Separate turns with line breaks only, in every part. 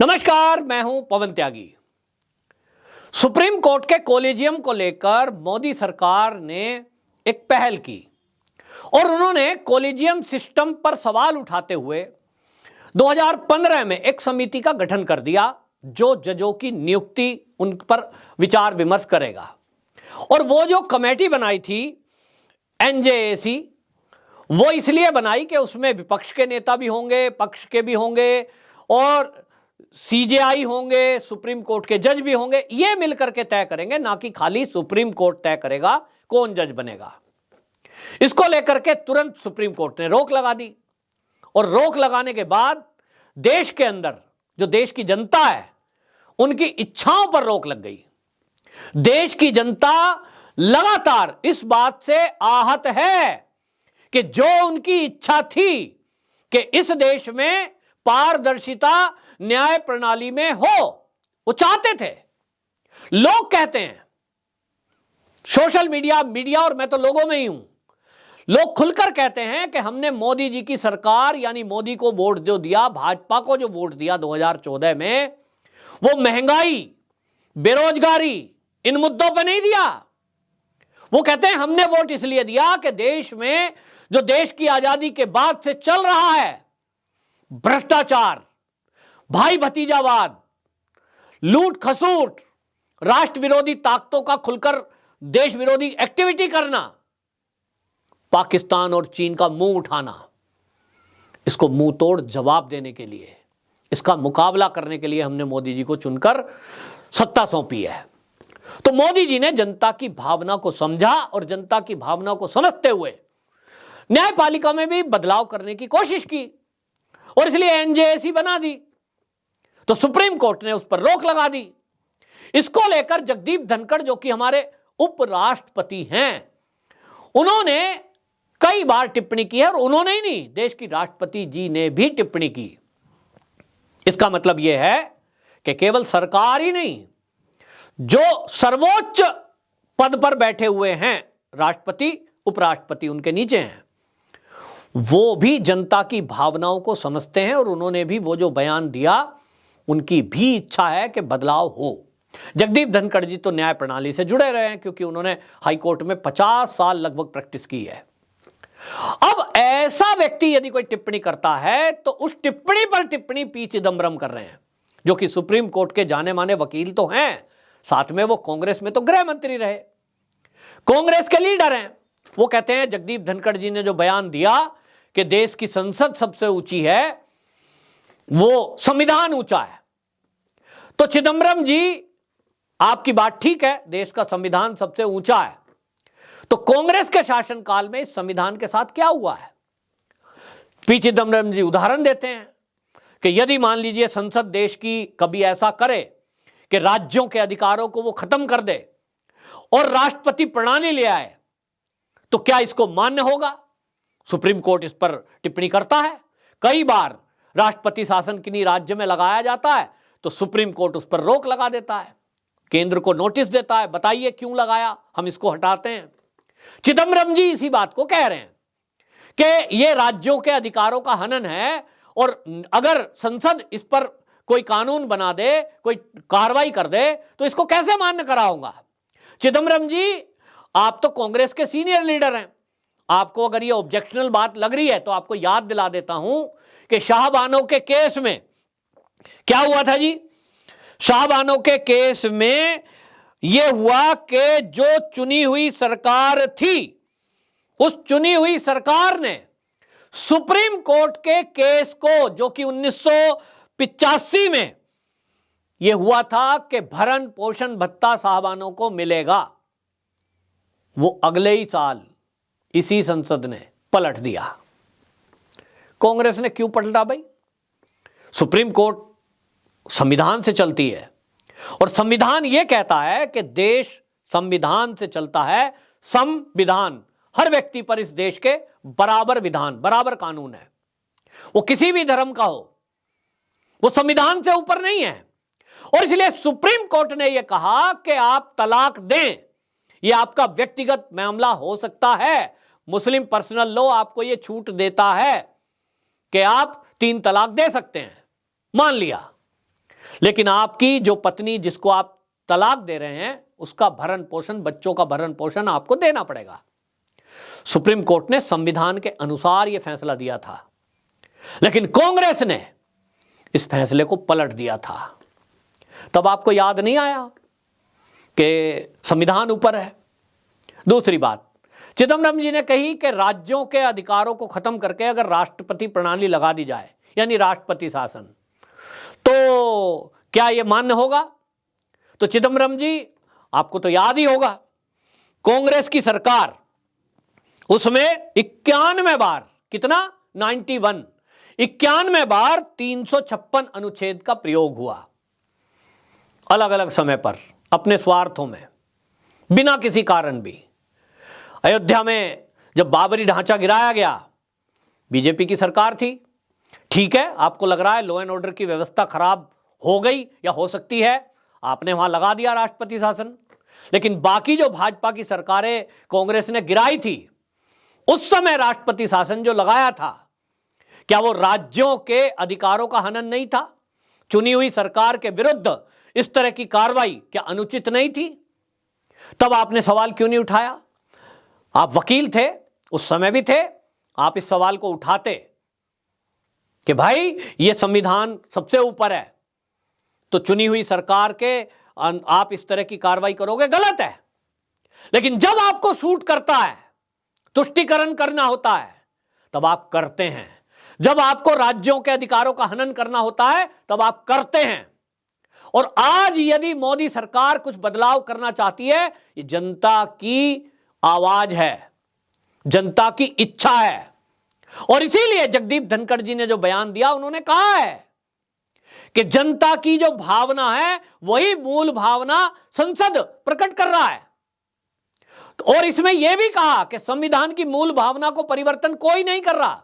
नमस्कार, मैं हूं पवन त्यागी। सुप्रीम कोर्ट के कॉलेजियम को लेकर मोदी सरकार ने एक पहल की और उन्होंने कॉलेजियम सिस्टम पर सवाल उठाते हुए 2015 में एक समिति का गठन कर दिया जो जजों की नियुक्ति उन पर विचार विमर्श करेगा। और वो जो कमेटी बनाई थी एनजेएसी, वो इसलिए बनाई कि उसमें विपक्ष के नेता भी होंगे, पक्ष के भी होंगे और सीजेआई होंगे, सुप्रीम कोर्ट के जज भी होंगे। ये मिलकर के तय करेंगे, ना कि खाली सुप्रीम कोर्ट तय करेगा कौन जज बनेगा। इसको लेकर के तुरंत सुप्रीम कोर्ट ने रोक लगा दी और रोक लगाने के बाद देश के अंदर जो देश की जनता है उनकी इच्छाओं पर रोक लग गई। देश की जनता लगातार इस बात से आहत है कि जो उनकी इच्छा थी कि इस देश में पारदर्शिता न्याय प्रणाली में हो, वो चाहते थे। लोग कहते हैं, सोशल मीडिया और मैं तो लोगों में ही हूं, लोग खुलकर कहते हैं कि हमने मोदी जी की सरकार यानी मोदी को वोट जो दिया, भाजपा को जो वोट दिया 2014 में, वो महंगाई, बेरोजगारी, इन मुद्दों पर नहीं दिया। वो कहते हैं हमने वोट इसलिए दिया कि देश में जो देश की आजादी के बाद से चल रहा है, भ्रष्टाचार, भाई भतीजावाद, लूट खसूट, राष्ट्र विरोधी ताकतों का खुलकर देश विरोधी एक्टिविटी करना, पाकिस्तान और चीन का मुंह उठाना, इसको मुंह तोड़ जवाब देने के लिए, इसका मुकाबला करने के लिए हमने मोदी जी को चुनकर सत्ता सौंपी है। तो मोदी जी ने जनता की भावना को समझा और जनता की भावना को समझते हुए न्यायपालिका में भी बदलाव करने की कोशिश की और इसलिए एनजेएसी बना दी। तो सुप्रीम कोर्ट ने उस पर रोक लगा दी। इसको लेकर जगदीप धनखड़ जो कि हमारे उपराष्ट्रपति हैं, उन्होंने कई बार टिप्पणी की है और उन्होंने ही नहीं, देश की राष्ट्रपति जी ने भी टिप्पणी की। इसका मतलब यह है कि केवल सरकार ही नहीं, जो सर्वोच्च पद पर बैठे हुए हैं, राष्ट्रपति, उपराष्ट्रपति उनके नीचे हैं, वो भी जनता की भावनाओं को समझते हैं और उन्होंने भी वो जो बयान दिया, उनकी भी इच्छा है कि बदलाव हो। जगदीप धनखड़ जी तो न्याय प्रणाली से जुड़े रहे हैं क्योंकि उन्होंने हाई कोर्ट में 50 साल लगभग प्रैक्टिस की है। अब ऐसा व्यक्ति यदि कोई टिप्पणी करता है तो उस टिप्पणी पर टिप्पणी पी चिदम्बरम कर रहे हैं, जो कि सुप्रीम कोर्ट के जाने माने वकील तो हैं, साथ में वो कांग्रेस में तो गृह मंत्री रहे, कांग्रेस के लीडर हैं। वो कहते हैं जगदीप धनखड़ जी ने जो बयान दिया कि देश की संसद सबसे ऊंची है, वो संविधान ऊंचा है। तो चिदम्बरम जी, आपकी बात ठीक है, देश का संविधान सबसे ऊंचा है। तो कांग्रेस के शासनकाल में इस संविधान के साथ क्या हुआ है? पी चिदम्बरम जी उदाहरण देते हैं कि यदि मान लीजिए संसद देश की कभी ऐसा करे कि राज्यों के अधिकारों को वो खत्म कर दे और राष्ट्रपति प्रणाली ले आए, तो क्या इसको मान्य होगा? सुप्रीम कोर्ट इस पर टिप्पणी करता है। कई बार राष्ट्रपति शासन किन्हीं राज्य में लगाया जाता है तो सुप्रीम कोर्ट उस पर रोक लगा देता है, केंद्र को नोटिस देता है, बताइए क्यों लगाया, हम इसको हटाते हैं। चिदम्बरम जी इसी बात को कह रहे हैं कि यह राज्यों के अधिकारों का हनन है और अगर संसद इस पर कोई कानून बना दे, कोई कार्रवाई कर दे, तो इसको कैसे मान्य कराऊंगा? चिदम्बरम जी, आप तो कांग्रेस के सीनियर लीडर हैं, आपको अगर ये ऑब्जेक्शनल बात लग रही है तो आपको याद दिला देता हूं कि शाहबानो के केस में क्या हुआ था जी। शाहबानो के केस में यह हुआ कि जो चुनी हुई सरकार थी, उस चुनी हुई सरकार ने सुप्रीम कोर्ट के केस को, जो कि 1985 में यह हुआ था कि भरण पोषण भत्ता साहबानों को मिलेगा, वो अगले ही साल इसी संसद ने पलट दिया। कांग्रेस ने क्यों पलटा भाई? सुप्रीम कोर्ट संविधान से चलती है और संविधान यह कहता है कि देश संविधान से चलता है। संविधान हर व्यक्ति पर इस देश के बराबर विधान, बराबर कानून है, वो किसी भी धर्म का हो, वो संविधान से ऊपर नहीं है। और इसलिए सुप्रीम कोर्ट ने यह कहा कि आप तलाक दें, यह आपका व्यक्तिगत मामला हो सकता है। मुस्लिम पर्सनल लॉ आपको यह छूट देता है कि आप 3 तलाक दे सकते हैं, मान लिया। लेकिन आपकी जो पत्नी जिसको आप तलाक दे रहे हैं उसका भरण पोषण, बच्चों का भरण पोषण आपको देना पड़ेगा। सुप्रीम कोर्ट ने संविधान के अनुसार यह फैसला दिया था, लेकिन कांग्रेस ने इस फैसले को पलट दिया था। तब आपको याद नहीं आया कि संविधान ऊपर है। दूसरी बात, चिदम्बरम जी ने कही कि राज्यों के अधिकारों को खत्म करके अगर राष्ट्रपति प्रणाली लगा दी जाए, यानी राष्ट्रपति शासन, तो क्या यह मान्य होगा? तो चिदम्बरम जी, आपको तो याद ही होगा, कांग्रेस की सरकार, उसमें 91 बार, कितना, 91, 91 बार 356 अनुच्छेद का प्रयोग हुआ, अलग अलग समय पर, अपने स्वार्थों में, बिना किसी कारण भी। अयोध्या में जब बाबरी ढांचा गिराया गया, बीजेपी की सरकार थी, ठीक है, आपको लग रहा है लॉ एंड ऑर्डर की व्यवस्था खराब हो गई या हो सकती है, आपने वहां लगा दिया राष्ट्रपति शासन। लेकिन बाकी जो भाजपा की सरकारें कांग्रेस ने गिराई थी, उस समय राष्ट्रपति शासन जो लगाया था, क्या वो राज्यों के अधिकारों का हनन नहीं था? चुनी हुई सरकार के विरुद्ध इस तरह की कार्रवाई क्या अनुचित नहीं थी? तब आपने सवाल क्यों नहीं उठाया? आप वकील थे, उस समय भी थे, आप इस सवाल को उठाते कि भाई ये संविधान सबसे ऊपर है, तो चुनी हुई सरकार के आप इस तरह की कार्रवाई करोगे, गलत है। लेकिन जब आपको सूट करता है, तुष्टीकरण करना होता है, तब आप करते हैं। जब आपको राज्यों के अधिकारों का हनन करना होता है, तब आप करते हैं। और आज यदि मोदी सरकार कुछ बदलाव करना चाहती है, ये जनता की आवाज है, जनता की इच्छा है। और इसीलिए जगदीप धनखड़ जी ने जो बयान दिया, उन्होंने कहा है कि जनता की जो भावना है वही मूल भावना संसद प्रकट कर रहा है। और इसमें यह भी कहा कि संविधान की मूल भावना को परिवर्तन कोई नहीं कर रहा।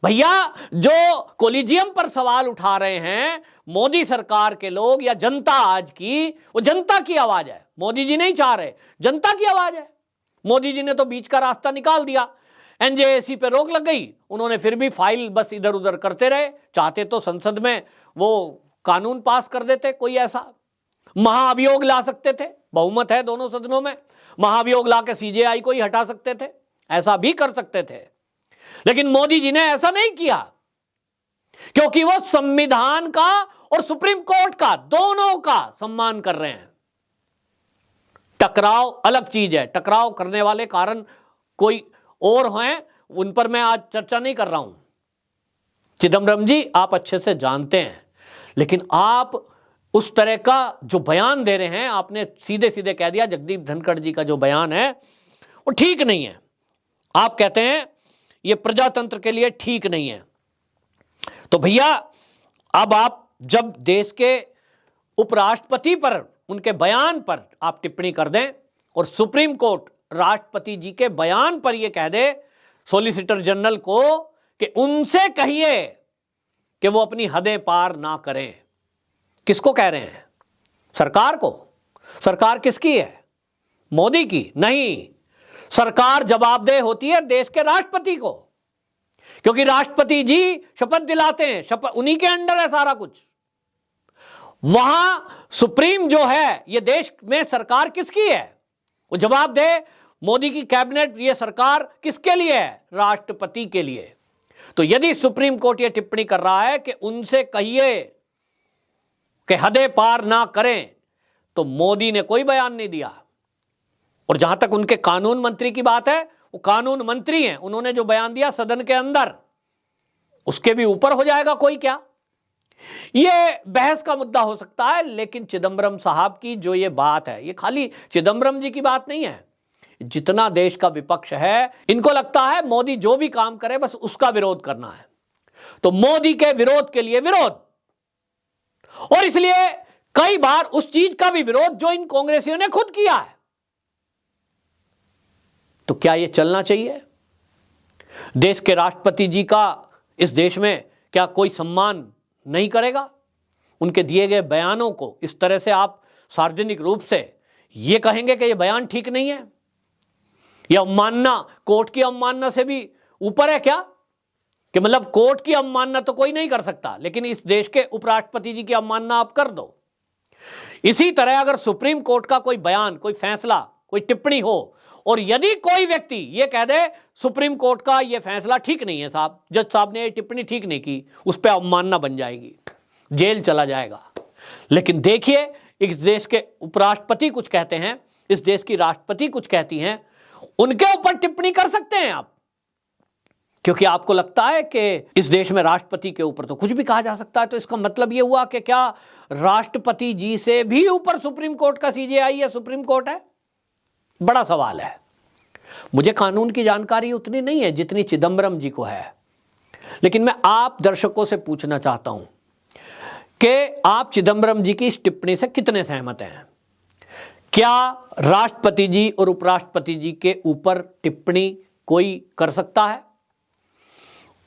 भैया, जो कोलिजियम पर सवाल उठा रहे हैं मोदी सरकार के लोग या जनता आज की, वो जनता की आवाज है। मोदी जी नहीं चाह रहे, जनता की आवाज है। मोदी जी ने तो बीच का रास्ता निकाल दिया, एनजेएसी पे रोक लग गई, उन्होंने फिर भी फाइल बस इधर उधर करते रहे। चाहते तो संसद में वो कानून पास कर देते, कोई ऐसा महाअभियोग ला सकते थे, बहुमत है दोनों सदनों में, महाअभियोग ला के सीजेआई को ही हटा सकते थे, ऐसा भी कर सकते थे। लेकिन मोदी जी ने ऐसा नहीं किया, क्योंकि वो संविधान का और सुप्रीम कोर्ट का, दोनों का सम्मान कर रहे हैं। टकराव अलग चीज है, टकराव करने वाले कारण कोई और हैं, उन पर मैं आज चर्चा नहीं कर रहा हूं। चिदम्बरम जी, आप अच्छे से जानते हैं, लेकिन आप उस तरह का जो बयान दे रहे हैं, आपने सीधे सीधे कह दिया जगदीप धनखड़ जी का जो बयान है वो ठीक नहीं है। आप कहते हैं ये प्रजातंत्र के लिए ठीक नहीं है। तो भैया, अब आप जब देश के उपराष्ट्रपति पर, उनके बयान पर आप टिप्पणी कर दें और सुप्रीम कोर्ट राष्ट्रपति जी के बयान पर यह कह दे सॉलिसिटर जनरल को कि उनसे कहिए कि वो अपनी हदें पार ना करें। किसको कह रहे हैं? सरकार को। सरकार किसकी है? मोदी की नहीं। सरकार जवाबदेह होती है देश के राष्ट्रपति को, क्योंकि राष्ट्रपति जी शपथ दिलाते हैं, शपथ उन्हीं के अंडर है सारा कुछ। वहां सुप्रीम जो है, ये देश में सरकार किसकी है? वो जवाब दे। मोदी की कैबिनेट, ये सरकार किसके लिए है? राष्ट्रपति के लिए। तो यदि सुप्रीम कोर्ट ये टिप्पणी कर रहा है कि उनसे कहिए कि हदें पार ना करें, तो मोदी ने कोई बयान नहीं दिया। और जहां तक उनके कानून मंत्री की बात है, वो कानून मंत्री हैं, उन्होंने जो बयान दिया सदन के अंदर, उसके भी ऊपर हो जाएगा कोई क्या? ये बहस का मुद्दा हो सकता है, लेकिन चिदम्बरम साहब की जो ये बात है, ये खाली चिदम्बरम जी की बात नहीं है। जितना देश का विपक्ष है, इनको लगता है मोदी जो भी काम करे बस उसका विरोध करना है। तो मोदी के विरोध के लिए विरोध, और इसलिए कई बार उस चीज का भी विरोध जो इन कांग्रेसियों ने खुद किया है। तो क्या यह चलना चाहिए? देश के राष्ट्रपति जी का इस देश में क्या कोई सम्मान नहीं करेगा? उनके दिए गए बयानों को इस तरह से आप सार्वजनिक रूप से यह कहेंगे कि यह बयान ठीक नहीं है? यह अवमानना, कोर्ट की अवमानना से भी ऊपर है क्या? कि मतलब कोर्ट की अवमानना तो कोई नहीं कर सकता, लेकिन इस देश के उपराष्ट्रपति जी की अवमानना आप कर दो। इसी तरह अगर सुप्रीम कोर्ट का कोई बयान, कोई फैसला, कोई टिप्पणी हो और यदि कोई व्यक्ति यह कह दे सुप्रीम कोर्ट का यह फैसला ठीक नहीं है साहब, जज साहब ने यह टिप्पणी ठीक नहीं की, उस पर अवमानना बन जाएगी, जेल चला जाएगा। लेकिन देखिए, इस देश के उपराष्ट्रपति कुछ कहते हैं, इस देश की राष्ट्रपति कुछ कहती हैं, उनके ऊपर टिप्पणी कर सकते हैं आप, क्योंकि आपको लगता है कि इस देश में राष्ट्रपति के ऊपर तो कुछ भी कहा जा सकता है। तो इसका मतलब यह हुआ कि क्या राष्ट्रपति जी से भी ऊपर सुप्रीम कोर्ट का सीजेआई या सुप्रीम कोर्ट है? बड़ा सवाल है। मुझे कानून की जानकारी उतनी नहीं है जितनी चिदंबरम जी को है, लेकिन मैं आप दर्शकों से पूछना चाहता हूं कि आप चिदंबरम जी की इस टिप्पणी से कितने सहमत हैं? क्या राष्ट्रपति जी और उपराष्ट्रपति जी के ऊपर टिप्पणी कोई कर सकता है?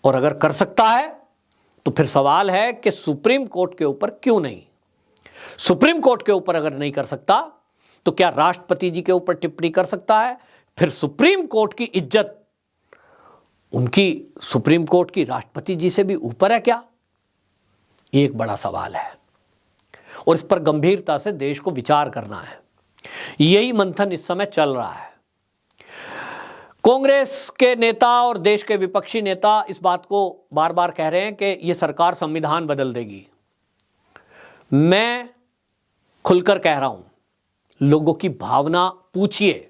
और अगर कर सकता है तो फिर सवाल है कि सुप्रीम कोर्ट के ऊपर क्यों नहीं? सुप्रीम कोर्ट के ऊपर अगर नहीं कर सकता तो क्या राष्ट्रपति जी के ऊपर टिप्पणी कर सकता है? फिर सुप्रीम कोर्ट की इज्जत उनकी सुप्रीम कोर्ट की राष्ट्रपति जी से भी ऊपर है क्या? ये एक बड़ा सवाल है और इस पर गंभीरता से देश को विचार करना है। यही मंथन इस समय चल रहा है। कांग्रेस के नेता और देश के विपक्षी नेता इस बात को बार बार कह रहे हैं कि यह सरकार संविधान बदल देगी। मैं खुलकर कह रहा हूं, लोगों की भावना पूछिए,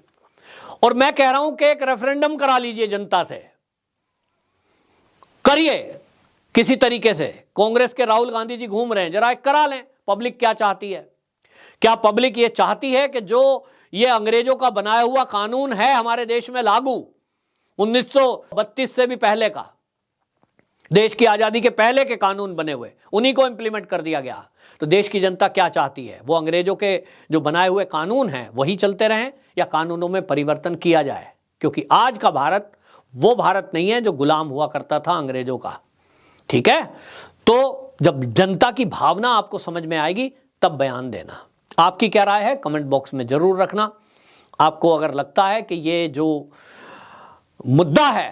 और मैं कह रहा हूं कि एक रेफरेंडम करा लीजिए, जनता से करिए किसी तरीके से। कांग्रेस के राहुल गांधी जी घूम रहे हैं, जरा एक करा लें, पब्लिक क्या चाहती है। क्या पब्लिक ये चाहती है कि जो ये अंग्रेजों का बनाया हुआ कानून है हमारे देश में लागू, 1932 से भी पहले का, देश की आजादी के पहले के कानून बने हुए, उन्हीं को इंप्लीमेंट कर दिया गया, तो देश की जनता क्या चाहती है? वो अंग्रेजों के जो बनाए हुए कानून हैं वही चलते रहें या कानूनों में परिवर्तन किया जाए? क्योंकि आज का भारत वो भारत नहीं है जो गुलाम हुआ करता था अंग्रेजों का। ठीक है, तो जब जनता की भावना आपको समझ में आएगी तब बयान देना। आपकी क्या राय है कमेंट बॉक्स में जरूर रखना। आपको अगर लगता है कि ये जो मुद्दा है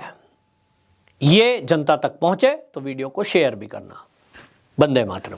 ये जनता तक पहुंचे तो वीडियो को शेयर भी करना। वंदे मातरम।